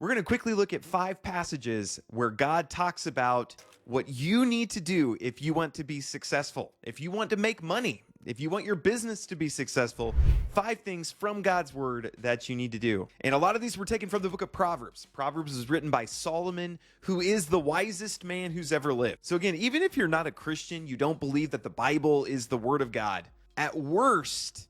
We're going to quickly look at 5 passages where God talks about what you need to do if you want to be successful, if you want to make money, if you want your business to be successful. 5 things from God's word that you need to do. And a lot of these were taken from the book of Proverbs. Proverbs was written by Solomon, who is the wisest man who's ever lived. So again, even if you're not a Christian, you don't believe that the Bible is the word of God, at worst,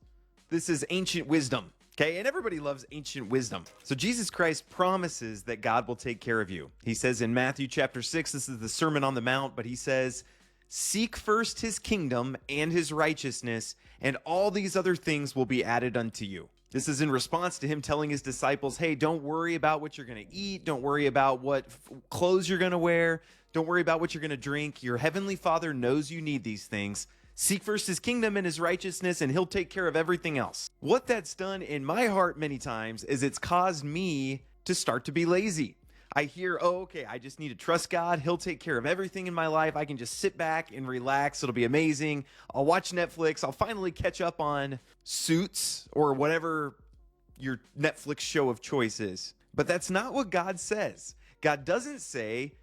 this is ancient wisdom. Okay, and everybody loves ancient wisdom. So Jesus Christ promises that God will take care of you. He says in Matthew chapter 6, this is the Sermon on the Mount, but he says, "Seek first his kingdom and his righteousness, and all these other things will be added unto you." This is in response to him telling his disciples, hey, don't worry about what you're going to eat. Don't worry about what clothes you're going to wear. Don't worry about what you're going to drink. Your heavenly Father knows you need these things. Seek first his kingdom and his righteousness, and he'll take care of everything else. What that's done in my heart many times is it's caused me to start to be lazy. I hear, oh, okay, I just need to trust God. He'll take care of everything in my life. I can just sit back and relax. It'll be amazing. I'll watch Netflix. I'll finally catch up on Suits or whatever your Netflix show of choice is. But that's not what God says. God doesn't say,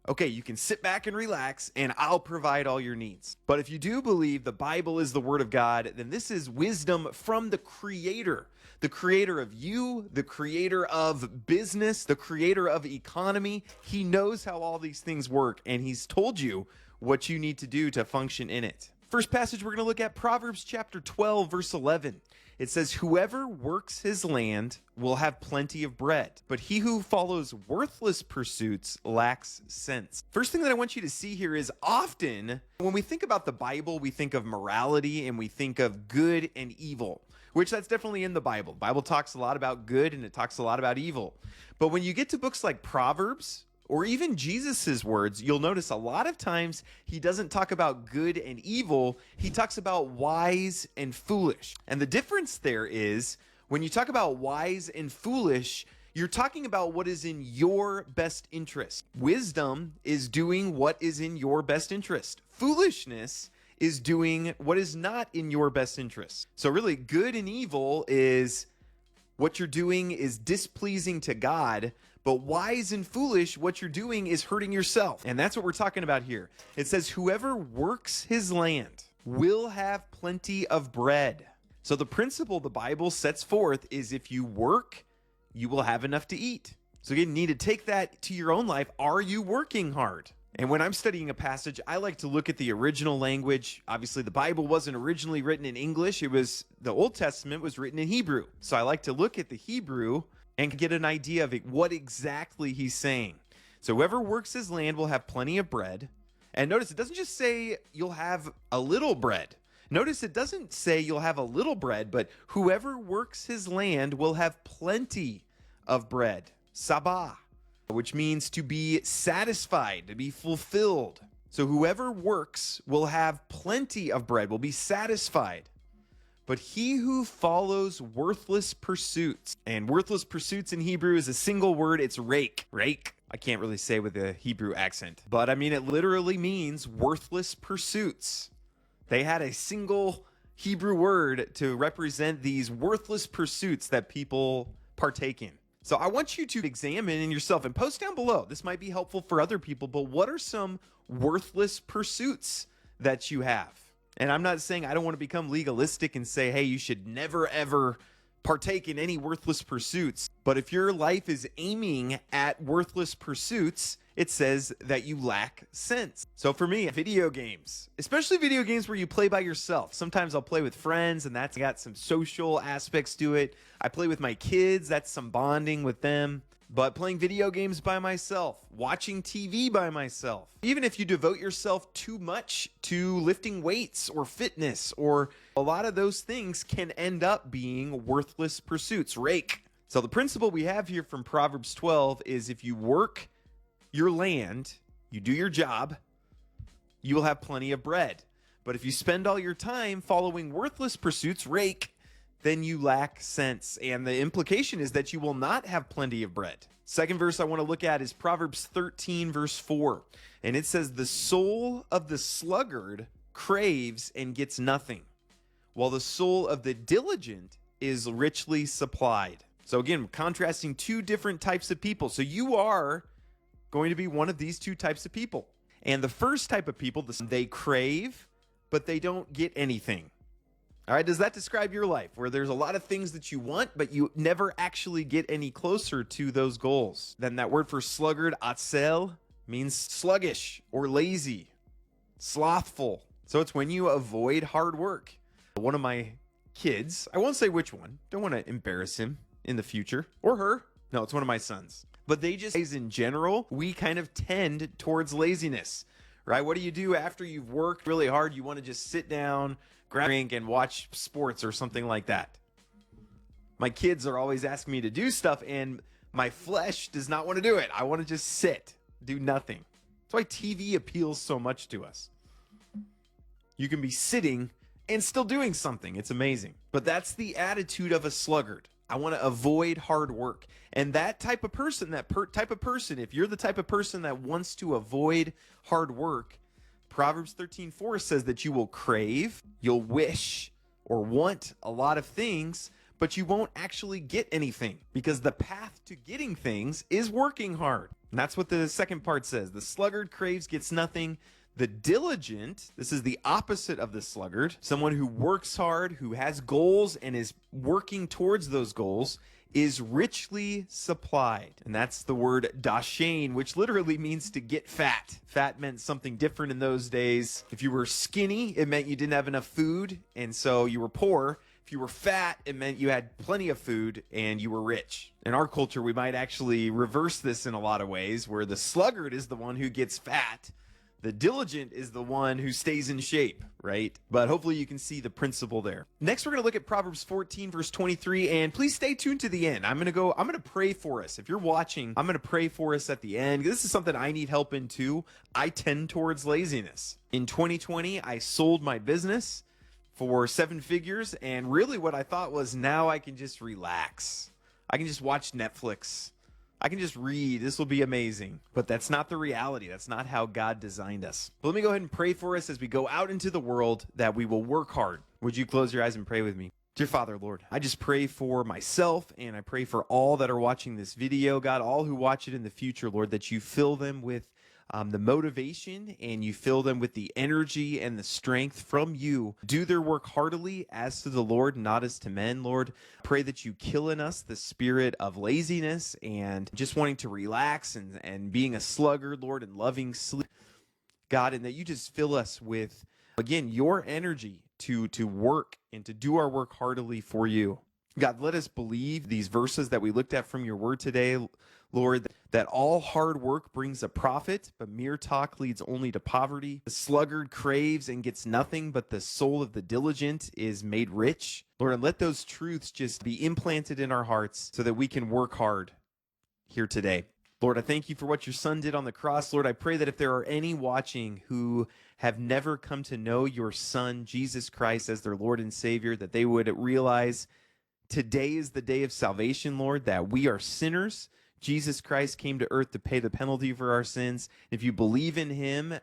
okay, you can sit back and relax and I'll provide all your needs. But if you do believe the Bible is the word of God, then this is wisdom from the creator of you, the creator of business, the creator of economy. He knows how all these things work, and he's told you what you need to do to function in it. First passage we're going to look at, Proverbs chapter 12, verse 11. It says, "Whoever works his land will have plenty of bread, but he who follows worthless pursuits lacks sense." First thing that I want you to see here is often when we think about the Bible, we think of morality and we think of good and evil, which that's definitely in the Bible. The Bible talks a lot about good and it talks a lot about evil. But when you get to books like Proverbs, or even Jesus's words, you'll notice a lot of times he doesn't talk about good and evil. He talks about wise and foolish. And the difference there is when you talk about wise and foolish, you're talking about what is in your best interest. Wisdom is doing what is in your best interest. Foolishness is doing what is not in your best interest. So really, good and evil is what you're doing is displeasing to God. But wise and foolish, what you're doing is hurting yourself. And that's what we're talking about here. It says, whoever works his land will have plenty of bread. So the principle the Bible sets forth is if you work, you will have enough to eat. So you need to take that to your own life. Are you working hard? And when I'm studying a passage, I like to look at the original language. Obviously, the Bible wasn't originally written in English. The Old Testament was written in Hebrew. So I like to look at the Hebrew and get an idea of what exactly he's saying. So whoever works his land will have plenty of bread. And notice it doesn't just say you'll have a little bread. Notice it doesn't say you'll have a little bread, but whoever works his land will have plenty of bread. Sabah, which means to be satisfied, to be fulfilled. So whoever works will have plenty of bread, will be satisfied. But he who follows worthless pursuits, and worthless pursuits in Hebrew is a single word, it's rake. Rake. I can't really say with a Hebrew accent, but I mean, it literally means worthless pursuits. They had a single Hebrew word to represent these worthless pursuits that people partake in. So I want you to examine in yourself and post down below. This might be helpful for other people, but what are some worthless pursuits that you have? And I'm not saying I don't want to become legalistic and say, hey, you should never, ever partake in any worthless pursuits. But if your life is aiming at worthless pursuits, it says that you lack sense. So for me, video games, especially video games where you play by yourself. Sometimes I'll play with friends and that's got some social aspects to it. I play with my kids, that's some bonding with them. But playing video games by myself, watching TV by myself, even if you devote yourself too much to lifting weights or fitness, or a lot of those things can end up being worthless pursuits. Rake. So the principle we have here from Proverbs 12 is if you work your land, you do your job, you will have plenty of bread. But if you spend all your time following worthless pursuits, rake, then you lack sense. And the implication is that you will not have plenty of bread. Second verse I want to look at is Proverbs 13, verse 4. And it says, the soul of the sluggard craves and gets nothing, while the soul of the diligent is richly supplied. So again, contrasting two different types of people. So you are going to be one of these two types of people. And the first type of people, they crave, but they don't get anything. All right, does that describe your life, where there's a lot of things that you want, but you never actually get any closer to those goals? Then that word for sluggard, atzel, means sluggish or lazy, slothful. So it's when you avoid hard work. One of my kids, I won't say which one, don't want to embarrass him in the future, or her. No, it's one of my sons. But they just, in general, we kind of tend towards laziness, right? What do you do after you've worked really hard? You want to just sit down, grab a drink, and watch sports or something like that. My kids are always asking me to do stuff, and my flesh does not want to do it. I want to just sit, do nothing. That's why TV appeals so much to us. You can be sitting and still doing something. It's amazing. But that's the attitude of a sluggard. I want to avoid hard work. And that type of person, if you're the type of person that wants to avoid hard work, Proverbs 13:4 says that you will crave, you'll wish or want a lot of things, but you won't actually get anything, because the path to getting things is working hard. And that's what the second part says. The sluggard craves, gets nothing. The diligent, this is the opposite of the sluggard, someone who works hard, who has goals and is working towards those goals, is richly supplied. And that's the word dashain, which literally means to get fat. Fat meant something different in those days. If you were skinny, it meant you didn't have enough food, and so you were poor. If you were fat, it meant you had plenty of food and you were rich. In our culture, we might actually reverse this in a lot of ways, where the sluggard is the one who gets fat. The diligent is the one who stays in shape, right? But hopefully you can see the principle there. Next, we're going to look at Proverbs 14, verse 23, and please stay tuned to the end. I'm going to pray for us. If you're watching, I'm going to pray for us at the end. This is something I need help in too. I tend towards laziness. In 2020, I sold my business for 7 figures, and really what I thought was, now I can just relax. I can just watch Netflix. I can just read. This will be amazing. But that's not the reality. That's not how God designed us. But let me go ahead and pray for us as we go out into the world, that we will work hard. Would you close your eyes and pray with me? Dear Father, Lord, I just pray for myself, and I pray for all that are watching this video, God, all who watch it in the future, Lord, that you fill them with the motivation, and you fill them with the energy and the strength from you. Do their work heartily as to the Lord, not as to men, Lord. Pray that you kill in us the spirit of laziness and just wanting to relax and being a sluggard, Lord, and loving sleep, God, and that you just fill us with, again, your energy to work and to do our work heartily for you. God, let us believe these verses that we looked at from your word today, Lord, that all hard work brings a profit, but mere talk leads only to poverty. The sluggard craves and gets nothing, but the soul of the diligent is made rich. Lord, and let those truths just be implanted in our hearts so that we can work hard here today. Lord, I thank you for what your son did on the cross. Lord, I pray that if there are any watching who have never come to know your son, Jesus Christ, as their Lord and Savior, that they would realize today is the day of salvation, Lord, that we are sinners. Jesus Christ came to earth to pay the penalty for our sins. If you believe in him,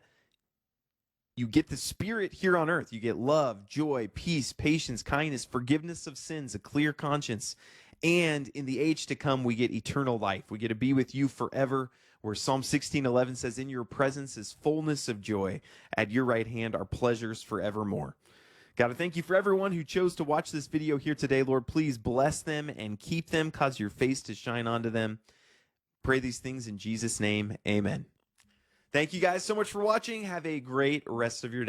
you get the Spirit here on earth. You get love, joy, peace, patience, kindness, forgiveness of sins, a clear conscience. And in the age to come, we get eternal life. We get to be with you forever, where Psalm 16:11 says, in your presence is fullness of joy. At your right hand are pleasures forevermore. God, I thank you for everyone who chose to watch this video here today. Lord, please bless them and keep them. Cause your face to shine onto them. Pray these things in Jesus' name. Amen. Thank you guys so much for watching. Have a great rest of your day.